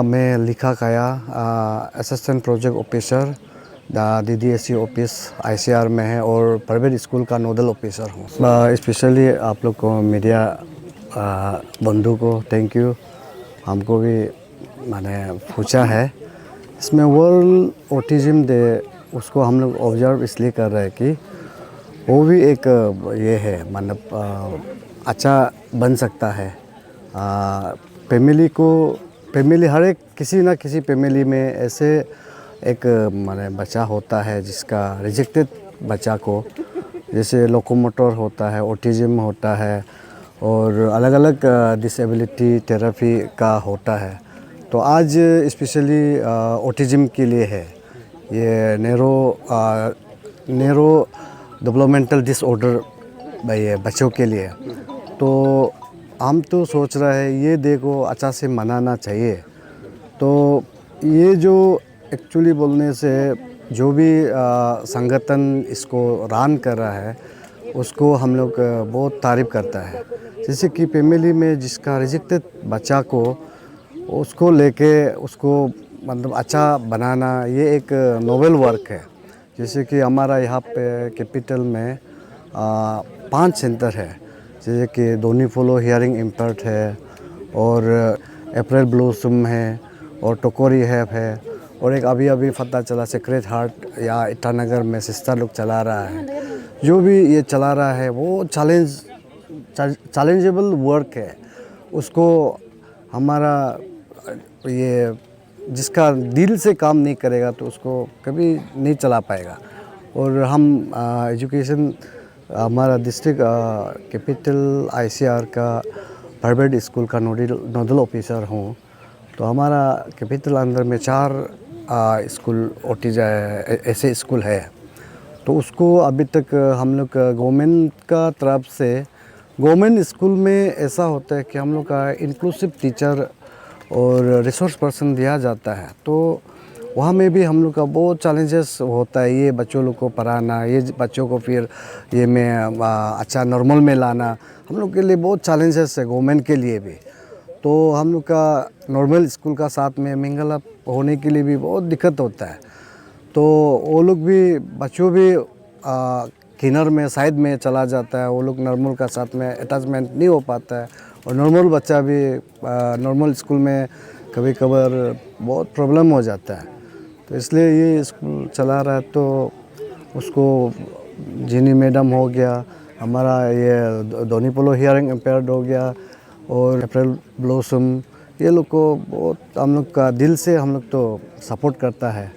मैं लिखा काया assistant project officer DDSE office ICR में है और प्राइवेट स्कूल का नोडल ऑफिसर हूँ। स्पेशली आप लोग को मीडिया बंधु को थैंक यू, हमको भी मैंने पूछा है। इसमें वर्ल्ड ऑटिज़म डे उसको हम लोग ऑब्जर्व इसलिए कर रहे हैं कि वो भी एक ये है, मतलब अच्छा बन सकता है। फैमिली हर एक किसी ना किसी फैमिली में ऐसे एक माने बच्चा होता है जिसका रिजेक्टेड बच्चा को, जैसे लोकोमोटर होता है, ऑटिज़म होता है और अलग अलग डिसेबिलिटी थेरेपी का होता है। तो आज स्पेशली ऑटिज़म के लिए है, ये नैरो डेवलपमेंटल डिसऑर्डर भाई बच्चों के लिए। तो हम तो सोच रहे हैं ये डे को अच्छा से मनाना चाहिए। तो ये जो एक्चुअली बोलने से जो भी संगठन इसको रन कर रहा है उसको हम लोग बहुत तारीफ़ करता है। जैसे कि फैमिली में जिसका रिजेक्टेड बच्चा को उसको लेके उसको मतलब अच्छा बनाना, ये एक नोबल वर्क है। जैसे कि हमारा यहाँ पे कैपिटल में 5 सेंटर है, जैसे कि दोनी फॉलो हियरिंग इम्पेयर्ड है और अप्रैल ब्लॉसम है और टोकोरी है और एक अभी पता चला सेक्रेड हार्ट या ईटानगर में सिस्टर लोग चला रहा है। जो भी ये चला रहा है वो चैलेंजेबल वर्क है। उसको हमारा ये जिसका दिल से काम नहीं करेगा तो उसको कभी नहीं चला पाएगा। और हम एजुकेशन हमारा डिस्ट्रिक्ट कैपिटल ICR का प्राइवेट स्कूल का नोडल ऑफिसर हूँ। तो हमारा कैपिटल अंदर में 4 स्कूल ऐसे स्कूल है। तो उसको अभी तक हम लोग गवर्नमेंट का तरफ से गवर्नमेंट स्कूल में ऐसा होता है कि हम लोग का इंक्लूसिव टीचर और रिसोर्स पर्सन दिया जाता है। तो वहाँ में भी हम लोग का बहुत चैलेंजेस होता है, ये बच्चों लोग को पढ़ाना, ये बच्चों को फिर ये में अच्छा नॉर्मल में लाना, हम लोग के लिए बहुत चैलेंजेस है गवर्नमेंट के लिए भी। तो हम लोग का नॉर्मल स्कूल का साथ में मिंगल अप होने के लिए भी बहुत दिक्कत होता है। तो वो लोग भी बच्चों भी किनर में साइड में चला जाता है, वो लोग नॉर्मल का साथ में अटैचमेंट नहीं हो पाता है और नॉर्मल बच्चा भी नॉर्मल स्कूल में कभी कभार बहुत प्रॉब्लम हो जाता है। तो इसलिए ये स्कूल चला रहा है। तो उसको जिनी मैडम हो गया, हमारा ये दोनी पोलो हियरिंग इम्पेयर्ड हो गया और अप्रैल ब्लॉसम, ये लोग को बहुत हम लोग का दिल से हम लोग तो सपोर्ट करता है।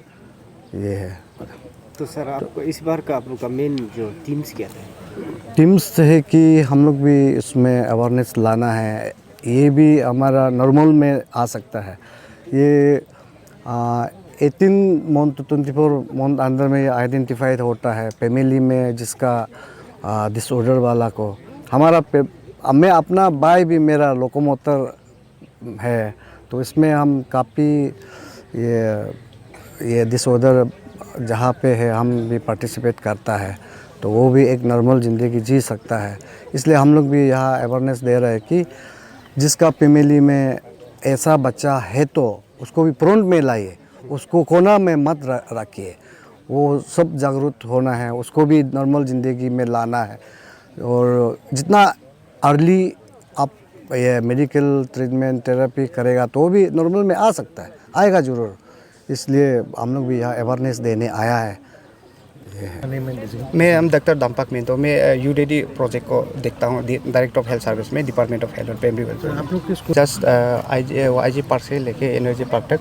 ये है। तो सर आपको इस बार का आप लोग का मेन जो टीम्स क्या थे? टीम्स है कि हम लोग भी इसमें अवेयरनेस लाना है, ये भी हमारा नॉर्मल में आ सकता है। ये 18 मंथ to 24 मंथ अंदर में आइडेंटिफाइड होता है फैमिली में जिसका डिसऑर्डर वाला को। मैं अपना भाई भी मेरा लोकोमोटर है, तो इसमें हम काफ़ी ये डिसऑर्डर जहाँ पे है हम भी पार्टिसिपेट करता है, तो वो भी एक नॉर्मल ज़िंदगी जी सकता है। इसलिए हम लोग भी यहाँ अवेयरनेस दे रहे हैं कि जिसका फैमिली में ऐसा बच्चा है तो उसको भी फ्रंट में लाइए, उसको कोना में मत रखिए, वो सब जागरूक होना है, उसको भी नॉर्मल ज़िंदगी में लाना है। और जितना अर्ली आप ये मेडिकल ट्रीटमेंट थेरेपी करेगा तो भी नॉर्मल में आ सकता है, आएगा ज़रूर। इसलिए हम लोग भी यहाँ अवेयरनेस देने आया है। मैं डॉक्टर दम्पक मिंटो, मैं UDD प्रोजेक्ट को देखता हूँ, डायरेक्टर ऑफ हेल्थ सर्विस में, डिपार्टमेंट ऑफ हेल्थ और फैमिली वेलफेयर। आप लोग किसको जस्ट IG पार्क से लेके एनर्जी पार्क तक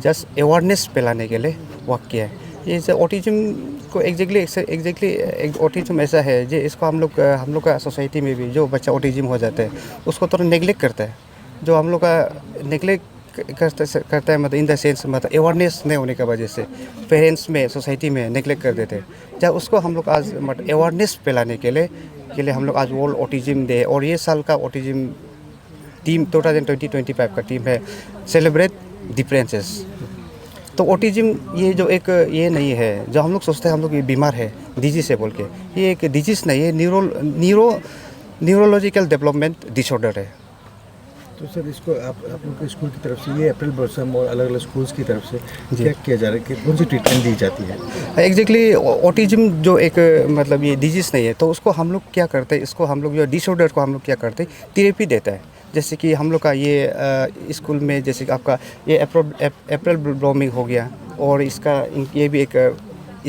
जस्ट अवेयरनेस फैलाने के लिए वर्क किया है। ये ऑटिज्म को एग्जैक्टली ऑटिज्म ऐसा है जो इसको हम लोग का सोसाइटी में भी जो बच्चा ऑटिज्म हो जाता है उसको थोड़ा नेगलेक्ट करता है। जो हम लोग का नेगलेक्ट करता है मतलब इन द सेंस मतलब अवेयरनेस नहीं होने की वजह से पेरेंट्स में सोसाइटी में नेगलेक्ट कर देते हैं। जब उसको हम लोग आज मतलब अवेयरनेस फैलाने के लिए हम लोग आज वर्ल्ड ऑटिज्म डे और ये साल का ऑटिज्म टीम 2025 का टीम है सेलिब्रेट डिफरेंसेस। तो ऑटिज्म ये जो एक ये नहीं है जो हम लोग सोचते हैं हम लोग ये बीमार है डिजीज़ है बोल के, ये एक डिजीज़ नहीं है, न्यूरोलॉजिकल डेवलपमेंट डिसऑर्डर है। तो सर इसको आप लोग के स्कूल की तरफ से ये एप्रिल ब्लॉसम और अलग अलग स्कूल्स की तरफ से क्या किया जा रहा है कि कौन सी ट्रीटमेंट दी जाती है? एग्जैक्टली ऑटिज्म जो एक मतलब ये डिजीज़ नहीं है, तो उसको हम लोग क्या करते हैं, इसको हम लोग जो डिसऑर्डर को हम लोग क्या करते हैं, थेरेपी देता है। जैसे कि हम लोग का ये स्कूल में जैसे कि आपका ये अप्रैल ब्लूमिंग हो गया, और इसका ये भी एक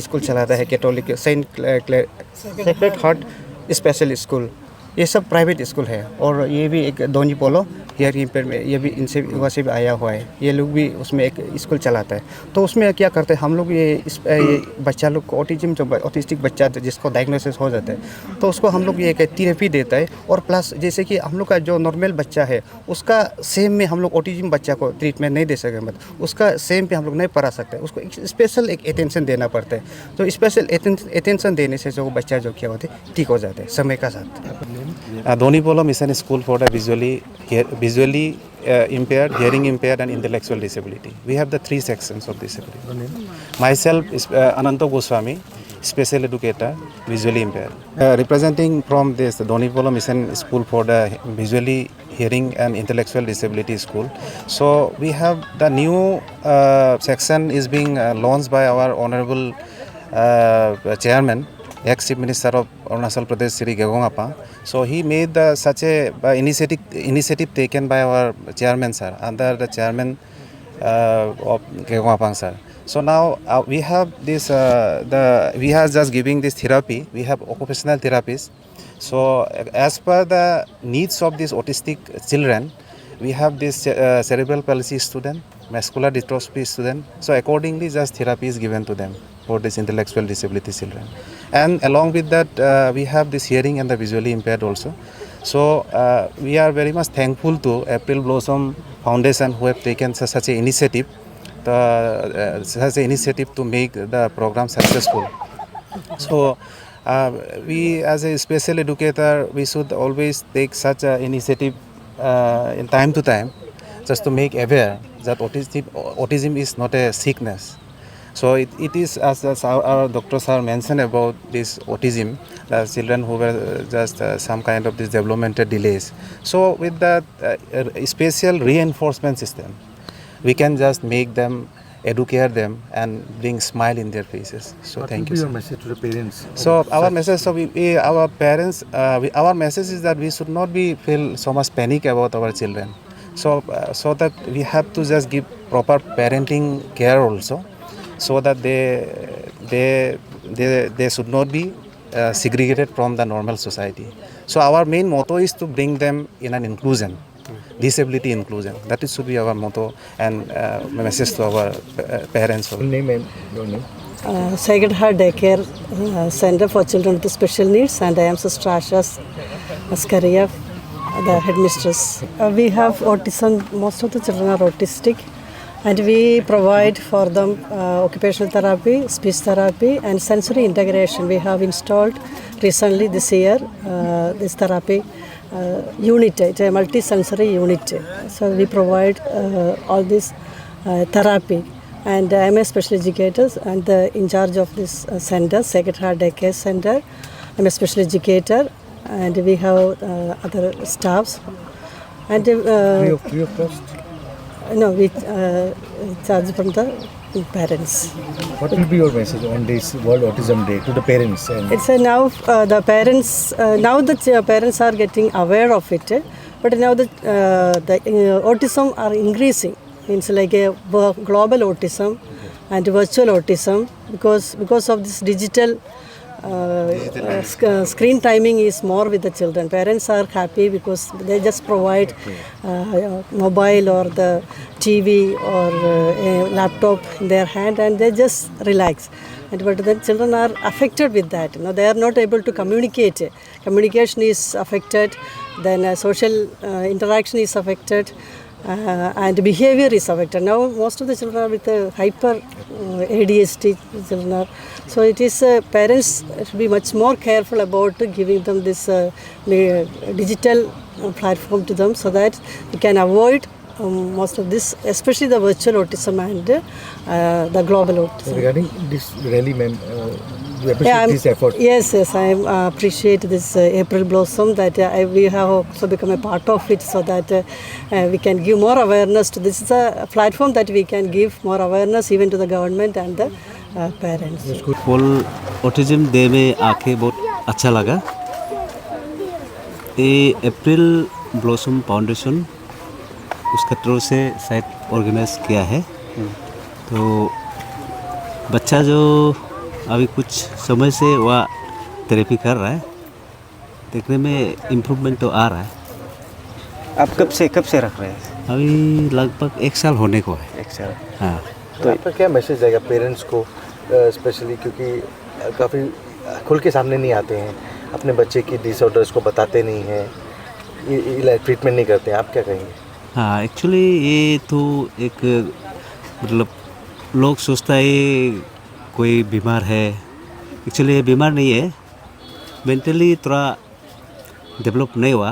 स्कूल चलाता है Catholic Saint Sacred Heart special school. ये सब प्राइवेट स्कूल है, और ये भी एक दोनी पोलो हियरिंग इम्पेयर में ये भी इनसे वहाँ से भी आया हुआ है। ये लोग भी उसमें एक स्कूल चलाता है। तो उसमें क्या करते हैं हम लोग, ये बच्चा लोग को ऑटिज्म जो ऑटिस्टिक बच्चा जिसको डायग्नोसिस हो जाता है, तो उसको हम लोग ये एक थेरेपी देता है। और प्लस जैसे कि हम लोग का जो नॉर्मल बच्चा है उसका सेम में हम लोग ऑटिज्म बच्चा को ट्रीटमेंट नहीं दे सके, मतलब उसका सेम पे हम लोग नहीं पढ़ा सकते, उसको एक स्पेशल एक अटेंशन देना पड़ता है। तो स्पेशल अटेंशन देने से जो बच्चा जो क्या होते हैं ठीक हो जाते हैं समय का साथ। Doni Polom is a school for the visually impaired, hearing impaired, and intellectual disability. We have the 3 sections of disability. Myself is Ananto Goswami, special educator, visually impaired. Representing from this Doni Polom is a school for the visually hearing and intellectual disability school. So we have the new section is being launched by our honorable chairman, ex-Chief Minister of Arunachal Pradesh, Sri Gegong Apang. So he made such a initiative taken by our chairman, sir, under the chairman of Gegong Apang, sir. So now we have this, we are just giving this therapy. We have occupational therapists. So as per the needs of these autistic children, we have this cerebral palsy student, muscular dystrophy student. So accordingly, just therapy is given to them for this intellectual disability children. And along with that, we have this hearing and the visually impaired also. So we are very much thankful to April Blossom Foundation who have taken such an initiative, to make the program successful. So we as a special educator, we should always take such an initiative in time to time, just to make aware that autism is not a sickness. So it is, as our doctors have mentioned about this autism, the children who were just some kind of this developmental delays. So with that special reinforcement system, we can just make them, educate them, and bring smile in their faces. So what thank will you. be your message to the parents? So our message, our parents, our message is that we should not be feel so much panic about our children. So so that we have to just give proper parenting care also, so that they should not be segregated from the normal society. So our main motto is to bring them in an inclusion, disability inclusion. That should be our motto and message to our parents. Full name and your name? Sacred Heart Daycare Center for Children with Special Needs, and I am Sister Asha Askaria, the headmistress. We have autism, most of the children are autistic, and we provide for them occupational therapy, speech therapy, and sensory integration. We have installed recently this year this therapy unit, it's a multi-sensory unit. So we provide all this therapy. And I am a special educator and in charge of this center, Sacred Heart Daycare Center. I am a special educator, and we have other staffs. And Free of cost? no, we charge from the parents. What will be your message on this World Autism Day to the parents? And It's now the parents. Now the parents are getting aware of it, but now the autism are increasing. It's like a global autism and virtual autism because of this digital screen timing is more with the children. Parents are happy because they just provide mobile or the TV or a laptop in their hand, and they just relax. But the children are affected with that. You know, they are not able to communicate. Communication is affected. Then social interaction is affected. And behavior is affected. Now most of the children are with hyper ADHD children are. So it is parents should be much more careful about giving them this digital platform to them, so that we can avoid most of this, especially the virtual autism and the global autism. regarding this rally, ma'am, you appreciate this effort? Yes, I appreciate this April Blossom that we have also become a part of it so that we can give more awareness to this. Is a platform that we can give more awareness even to the government and the parents. World autism day में आके बहुत अच्छा लगा। ये अप्रैल blossom foundation उसका तरफ से शायद ऑर्गेनाइज किया है। तो बच्चा जो अभी कुछ समय से वह थेरेपी कर रहा है, देखने में इम्प्रूवमेंट तो आ रहा है। आप कब से रख रहे हैं? अभी लगभग 1 साल होने को है। 1 साल। हाँ। तो आपका क्या मैसेज जाएगा पेरेंट्स को, स्पेशली क्योंकि काफ़ी खुल के सामने नहीं आते हैं, अपने बच्चे की डिसऑर्डर्स को बताते नहीं हैं, ये ट्रीटमेंट नहीं करते हैं, आप क्या कहेंगे? हाँ, एक्चुअली ये तो एक मतलब लोग सोचता है कोई बीमार है, एक्चुअली ये बीमार नहीं है, मेंटली थोड़ा डेवलप नहीं हुआ,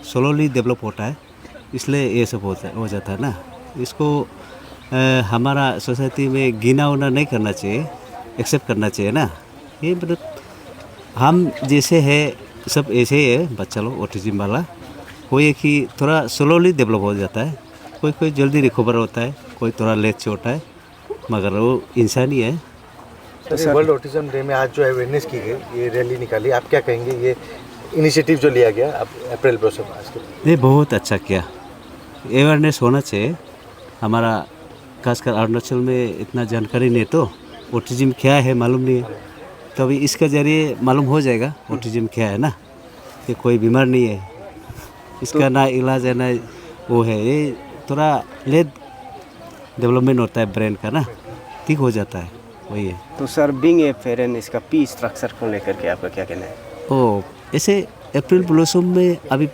स्लोली डेवलप होता है, इसलिए ये सब हो जाता है ना। इसको हमारा सोसाइटी में गिना उना नहीं करना चाहिए, एक्सेप्ट करना चाहिए ना। ये मतलब हम जैसे है सब ऐसे ही है, बच्चा लोग ऑटिज्म वाला कोई एक ही थोड़ा स्लोली डेवलप हो जाता है, कोई जल्दी रिकवर होता है, कोई थोड़ा लेट से होता है, मगर वो इंसान ही है। तो वर्ल्ड ऑटिज्म डे में आज जो अवेयरनेस की गई, ये रैली निकाली, आप क्या कहेंगे? ये इनिशिएटिव जो लिया गया अब अप्रैल ब्लॉसम आज के, ये बहुत अच्छा किया। अवेयरनेस होना चाहिए हमारा, खासकर अरुणाचल में इतना जानकारी नहीं, तो ऑटिज्म क्या है मालूम नहीं है, तो अभी इसके ज़रिए मालूम हो जाएगा ऑटिज्म क्या है ना, कि कोई बीमार नहीं है, इसका ना इलाज है ना वो है, ये थोड़ा लेट डेवलपमेंट होता है ब्रेन का ना, ठीक हो जाता है, वही है। तो सर बीइंग ए पेरेंट, इसका फी स्ट्रक्चर को लेकर के आपका क्या कहना है? ओ ऐसे अप्रैल ब्लॉसम में अभी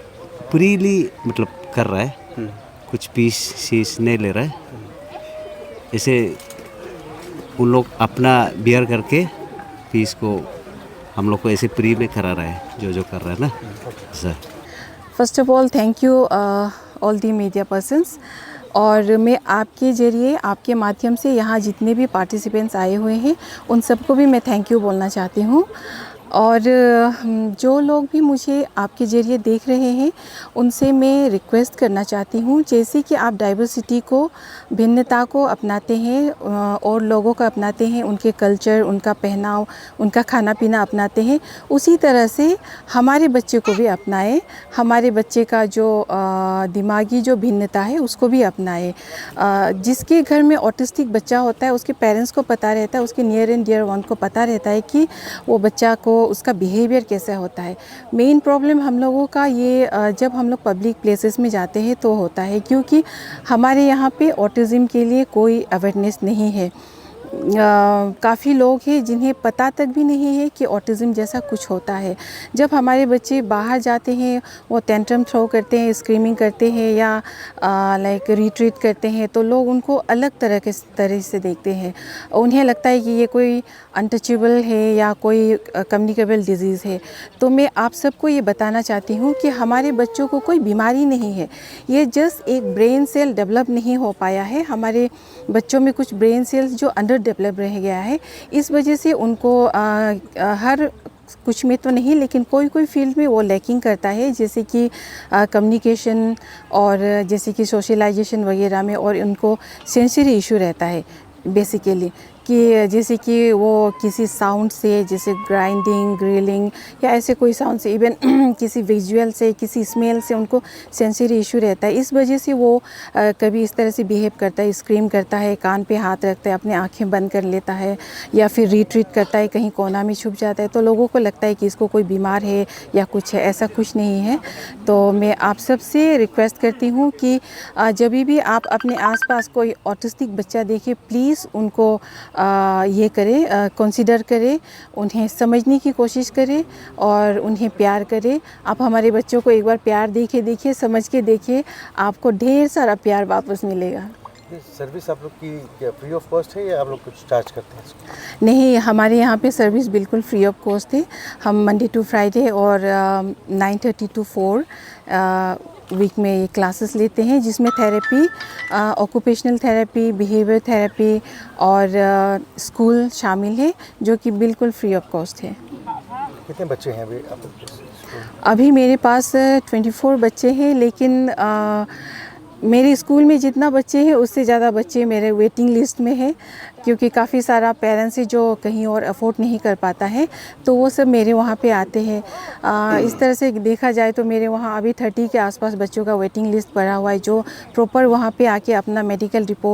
फ्रीली मतलब कर रहा है, कुछ फीस नहीं ले रहा है, ऐसे उन लोग अपना बियर करके फीस को हम लोग को ऐसे फ्री में करा रहा है जो कर रहा है ना sir. First of all thank you all the media persons, और मैं आपके ज़रिए आपके माध्यम से यहाँ जितने भी पार्टिसिपेंट्स आए हुए हैं उन सबको भी मैं थैंक यू बोलना चाहती हूँ। और जो लोग भी मुझे आपके ज़रिए देख रहे हैं उनसे मैं रिक्वेस्ट करना चाहती हूँ, जैसे कि आप डाइवर्सिटी को, भिन्नता को अपनाते हैं और लोगों को अपनाते हैं, उनके कल्चर, उनका पहनाव, उनका खाना पीना अपनाते हैं, उसी तरह से हमारे बच्चे को भी अपनाएं, हमारे बच्चे का जो दिमागी जो भिन्नता है उसको भी अपनाएं। जिसके घर में ऑटिस्टिक बच्चा होता है उसके पेरेंट्स को पता रहता है, उसके नियर एंड डियर वन को पता रहता है कि वो बच्चा को उसका बिहेवियर कैसा होता है। मेन प्रॉब्लम हम लोगों का ये जब हम लोग पब्लिक प्लेसेस में जाते हैं तो होता है, क्योंकि हमारे यहाँ पे ऑटिज़म के लिए कोई अवेयरनेस नहीं है। काफ़ी लोग हैं जिन्हें पता तक भी नहीं है कि ऑटिज़म जैसा कुछ होता है। जब हमारे बच्चे बाहर जाते हैं वो टेंट्रम थ्रो करते हैं, स्क्रीमिंग करते हैं या लाइक रिट्रीट करते हैं, तो लोग उनको अलग तरह से देखते हैं। उन्हें लगता है कि ये कोई अनटचेबल है या कोई कम्युनिकेबल डिजीज़ है। तो मैं आप सबको ये बताना चाहती हूँ कि हमारे बच्चों को कोई बीमारी नहीं है, ये जस्ट एक ब्रेन सेल डेवलप नहीं हो पाया है। हमारे बच्चों में कुछ ब्रेन सेल्स जो अंडर डेवलप रह गया है, इस वजह से उनको हर कुछ में तो नहीं लेकिन कोई फील्ड में वो लैकिंग करता है, जैसे कि कम्युनिकेशन और जैसे कि सोशलाइजेशन वगैरह में, और उनको सेंसरी इशू रहता है बेसिकली, कि जैसे कि वो किसी साउंड से, जैसे ग्राइंडिंग, ग्रिलिंग या ऐसे कोई साउंड से, इवन किसी विजुअल से, किसी स्मेल से उनको सेंसरी इशू रहता है। इस वजह से वो कभी इस तरह से बिहेव करता है, स्क्रीम करता है, कान पे हाथ रखता है, अपने आंखें बंद कर लेता है या फिर रिट्रीट करता है, कहीं कोना में छुप जाता है। तो लोगों को लगता है कि इसको कोई बीमार है या कुछ है, ऐसा कुछ नहीं है। तो मैं आप सबसे रिक्वेस्ट करती हूँ कि जब भी आप अपने आसपास कोई ऑटिस्टिक बच्चा देखें, प्लीज़ उनको ये करें, कंसीडर करें, उन्हें समझने की कोशिश करें और उन्हें प्यार करें। आप हमारे बच्चों को एक बार प्यार देखिए, समझ के देखिए, आपको ढेर सारा प्यार वापस मिलेगा। सर्विस आप लोग की फ्री ऑफ कॉस्ट है या आप लोग कुछ चार्ज करते हैं इसको? नहीं, हमारे यहाँ पे सर्विस बिल्कुल फ्री ऑफ कॉस्ट है। हम मंडे टू फ्राइडे और 9:30 to 4 वीक में ये क्लासेस लेते हैं, जिसमें therapy, occupational therapy, behaviour therapy और स्कूल शामिल है, जो कि बिल्कुल फ्री ऑफ कॉस्ट है। कितने बच्चे हैं अभी आप? अभी मेरे पास 24 बच्चे हैं, लेकिन मेरे स्कूल में जितना बच्चे हैं उससे ज़्यादा बच्चे मेरे वेटिंग लिस्ट में है, क्योंकि काफ़ी सारा पेरेंट्स है जो कहीं और अफोर्ड नहीं कर पाता है, तो वो सब मेरे वहाँ पे आते हैं। इस तरह से देखा जाए तो मेरे वहाँ अभी 30 के आसपास बच्चों का वेटिंग लिस्ट पड़ा हुआ है, जो प्रॉपर वहाँ पे आके अपना मेडिकल रिपोर्ट